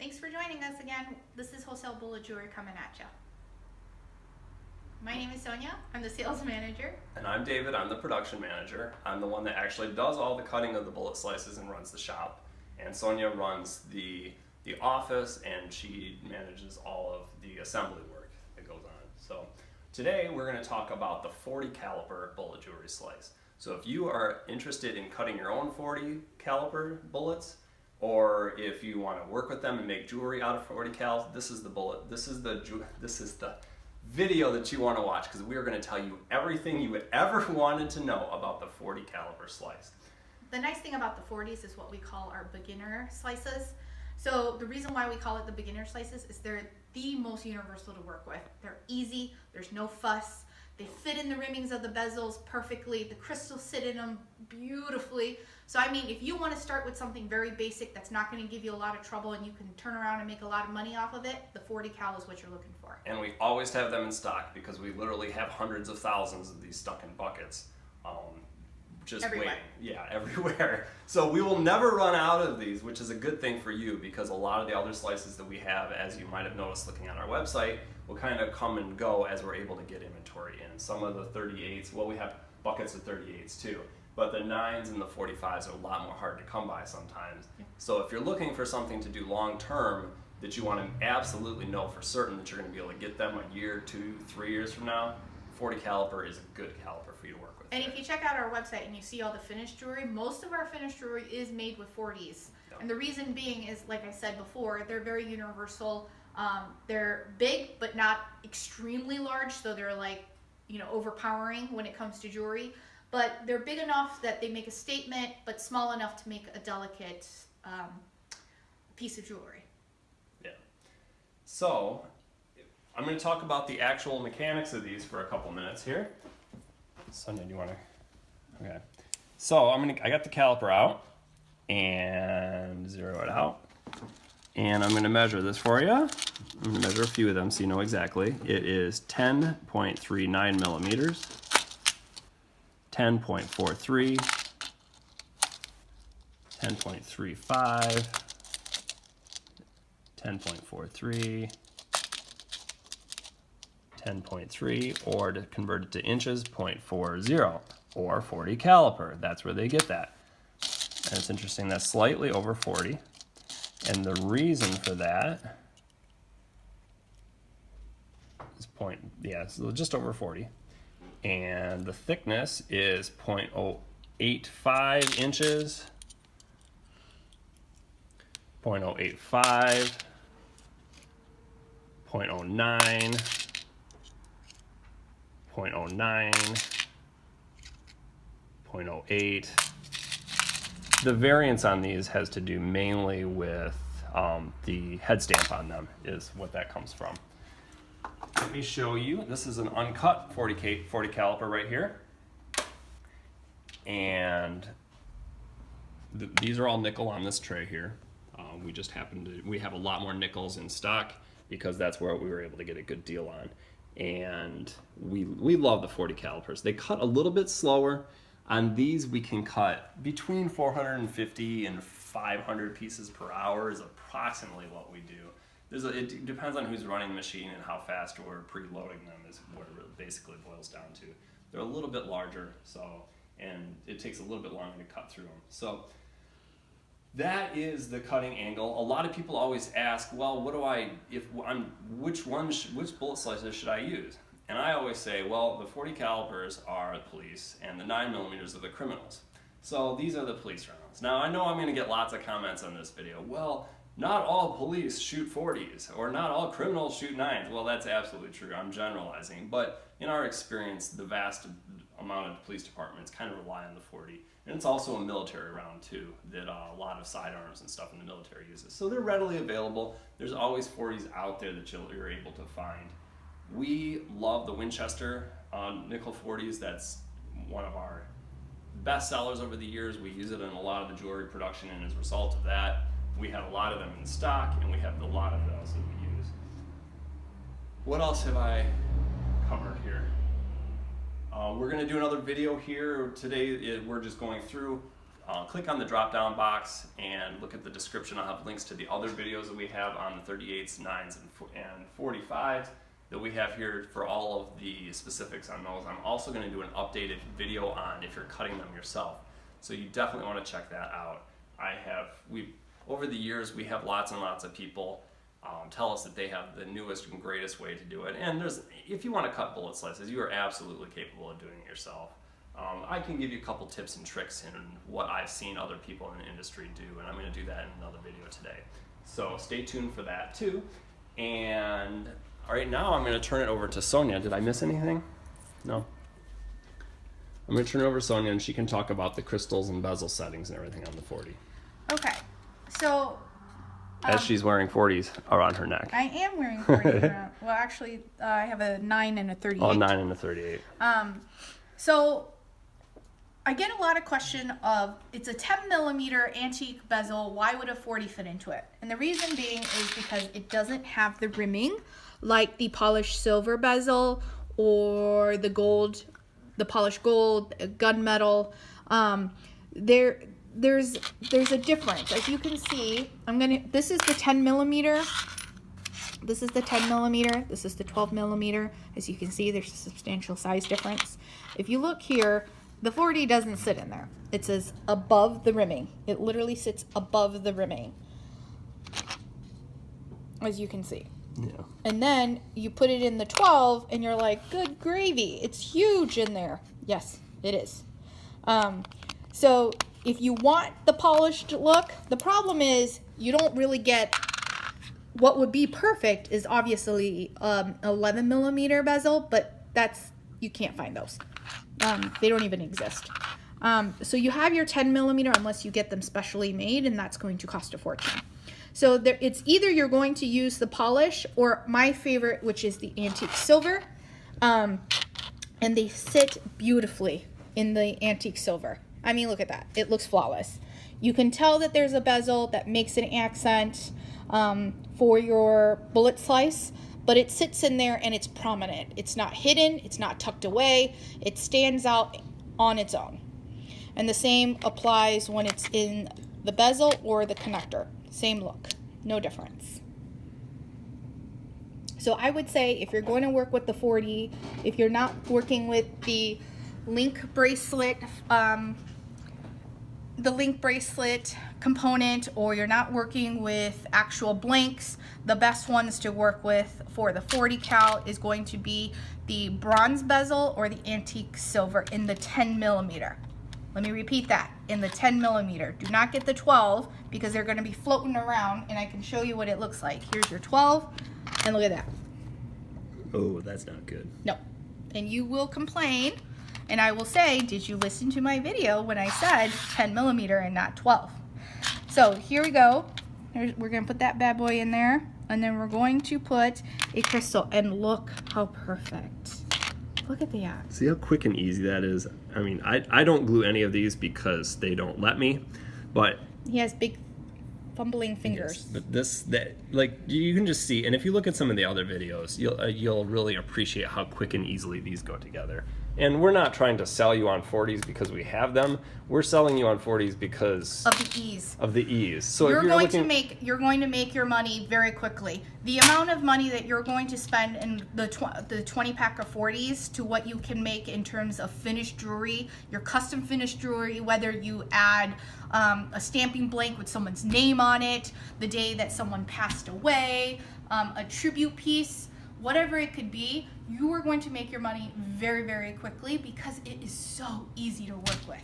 Thanks for joining us again. This is Wholesale Bullet Jewelry coming at you. My name is Sonia. I'm the sales manager. And I'm David. I'm the production manager. I'm the one that actually does all the cutting of the bullet slices and runs the shop. And Sonia runs the office, and she manages all of the assembly work that goes on. So today we're going to talk about the 40 caliper bullet jewelry slice. So if you are interested in cutting your own 40 caliper bullets, or if you want to work with them and make jewelry out of 40 cal, this is the bullet. This is the video that you want to watch, because we are going to tell you everything you would ever wanted to know about the 40 caliper slice. The nice thing about the 40s is what we call our beginner slices. So the reason why we call it the beginner slices is they're the most universal to work with. They're easy, there's no fuss, they fit in the rimmings of the bezels perfectly, the crystals sit in them beautifully. So I mean, if you want to start with something very basic that's not going to give you a lot of trouble and you can turn around and make a lot of money off of it, the 40 cal is what you're looking for. And we always have them in stock because we literally have hundreds of thousands of these stuck in buckets. Just everywhere. Waiting. Yeah, everywhere. So we will never run out of these, which is a good thing for you, because a lot of the other slices that we have, as you might have noticed looking at our website, will kind of come and go as we're able to get inventory in. Some of the 38s, well, we have buckets of 38s too, but the 9s and the 45s are a lot more hard to come by sometimes. Yeah. So if you're looking for something to do long term, that you want to absolutely know for certain that you're going to be able to get them a year, 2, 3 years from now, 40 caliper is a good caliper for you to work with. And if you check out our website and you see all the finished jewelry, most of our finished jewelry is made with 40s. Yep. And the reason being is, like I said before, they're very universal. They're big, but not extremely large, so they're like, overpowering when it comes to jewelry. But they're big enough that they make a statement, but small enough to make a delicate piece of jewelry. Yeah. So I'm going to talk about the actual mechanics of these for a couple minutes here. Sonia, do you want to? Okay. So I got the caliper out and zero it out. And I'm going to measure this for you. I'm going to measure a few of them so you know exactly. It is 10.39 millimeters, 10.43, 10.35, 10.43, 10.3, or to convert it to inches, 0.40, or 40 caliper. That's where they get that. And it's interesting, that's slightly over 40. And the reason for that is so just over 40. And the thickness is 0.085 inches, 0.085, 0.09, 0.09, 0.08. The variance on these has to do mainly with the head stamp on them, is what that comes from. Let me show you. This is an uncut 40 caliper right here. And these are all nickel on this tray here. We have a lot more nickels in stock because that's where we were able to get a good deal on. And we love the 40 calipers. They cut a little bit slower. On these, we can cut between 450 and 500 pieces per hour is approximately what we do. It depends on who's running the machine and how fast we're preloading them is what it basically boils down to. They're a little bit larger, and it takes a little bit longer to cut through them. So that is the cutting angle. A lot of people always ask, well, which bullet slices should I use? And I always say, well, the 40 calipers are the police and the 9 millimeters are the criminals. So these are the police rounds. Now I know I'm going to get lots of comments on this video. Well, not all police shoot 40s, or not all criminals shoot 9s. Well, that's absolutely true. I'm generalizing. But in our experience, the vast amount of police departments kind of rely on the 40. And it's also a military round too, that a lot of sidearms and stuff in the military uses. So they're readily available. There's always 40s out there that you're able to find. We love the Winchester nickel 40s. That's one of our best sellers over the years. We use it in a lot of the jewelry production, and as a result of that, we have a lot of them in stock, and we have a lot of those that we use. What else have I covered here? We're going to do another video here. Today we're just going through click on the drop down box and look at the description. I'll have links to the other videos that we have on the 38s, 9s, and 45s that we have here for all of the specifics on those. I'm also going to do an updated video on if you're cutting them yourself. So you definitely want to check that out. Over the years, we have lots and lots of people tell us that they have the newest and greatest way to do it. And if you want to cut bullet slices, you are absolutely capable of doing it yourself. I can give you a couple tips and tricks in what I've seen other people in the industry do, and I'm going to do that in another video today. So stay tuned for that too. And right now I'm going to turn it over to Sonia. Did I miss anything? No. I'm going to turn it over to Sonia, and she can talk about the crystals and bezel settings and everything on the 40. Okay, so as she's wearing 40s around her neck. I am wearing 40s around. Well, actually, I have a 9 and a 38. Oh, 9 and a 38. So I get a lot of question of, it's a 10 millimeter antique bezel, why would a 40 fit into it? And the reason being is because it doesn't have the rimming like the polished silver bezel or the gold, the polished gold, gunmetal. There's a difference. As you can see, this is the 10 millimeter. This is the 10 millimeter. This is the 12 millimeter. As you can see, there's a substantial size difference. If you look here, the 40 doesn't sit in there. It says above the rimming. It literally sits above the rimming, as you can see. Yeah. And then you put it in the 12 and you're like, good gravy, it's huge in there. Yes, it is. So if you want the polished look, the problem is you don't really get what would be perfect is obviously 11 millimeter bezel, but you can't find those. They don't even exist. So you have your 10 millimeter unless you get them specially made, and that's going to cost a fortune. So it's either you're going to use the polish or my favorite, which is the antique silver. And they sit beautifully in the antique silver. I mean, look at that. It looks flawless. You can tell that there's a bezel that makes an accent for your bullet slice, but it sits in there and it's prominent. It's not hidden. It's not tucked away. It stands out on its own. And the same applies when it's in the bezel or the connector. Same look, no difference. So I would say if you're going to work with the 40, if you're not working with the link bracelet, component, or you're not working with actual blanks, the best ones to work with for the 40 cal is going to be the bronze bezel or the antique silver in the 10 millimeter. Let me repeat that, in the 10 millimeter. Do not get the 12 because they're going to be floating around, and I can show you what it looks like. Here's your 12, and look at that. Oh, that's not good. No. And you will complain, and I will say, did you listen to my video when I said 10 millimeter and not 12? So here we go. We're going to put that bad boy in there, and then we're going to put a crystal, and look how perfect. Look at that. See how quick and easy that is? I mean, I don't glue any of these because they don't let me, but he has big fumbling fingers. Yes, but like you can just see, and if you look at some of the other videos, you'll really appreciate how quick and easily these go together. And we're not trying to sell you on 40s because we have them. We're selling you on 40s because of the ease. Of the ease. So you're going to make your money very quickly. The amount of money that you're going to spend in the 20 pack of 40s to what you can make in terms of finished jewelry, your custom finished jewelry, whether you add a stamping blank with someone's name on it, the day that someone passed away, a tribute piece, whatever it could be, you are going to make your money very, very quickly because it is so easy to work with.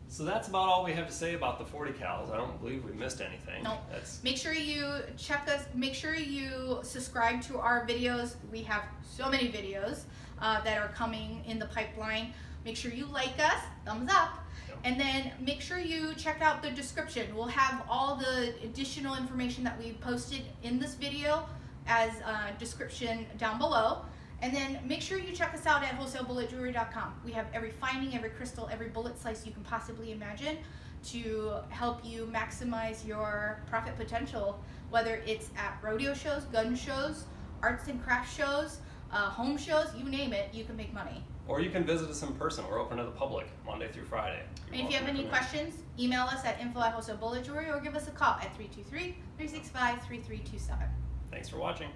So that's about all we have to say about the 40 cals. I don't believe we missed anything. No. Make sure you check us. Make sure you subscribe to our videos. We have so many videos that are coming in the pipeline. Make sure you like us, thumbs up. And then make sure you check out the description. We'll have all the additional information that we posted in this video as a description down below. And then make sure you check us out at wholesalebulletjewelry.com. We have every finding, every crystal, every bullet slice you can possibly imagine to help you maximize your profit potential, whether it's at rodeo shows, gun shows, arts and crafts shows, home shows, you name it, you can make money. Or you can visit us in person. We're open to the public Monday through Friday. And if you have any questions, email us at info@wholesale bullet jewelry or give us a call at 323-365-3327. Thanks for watching.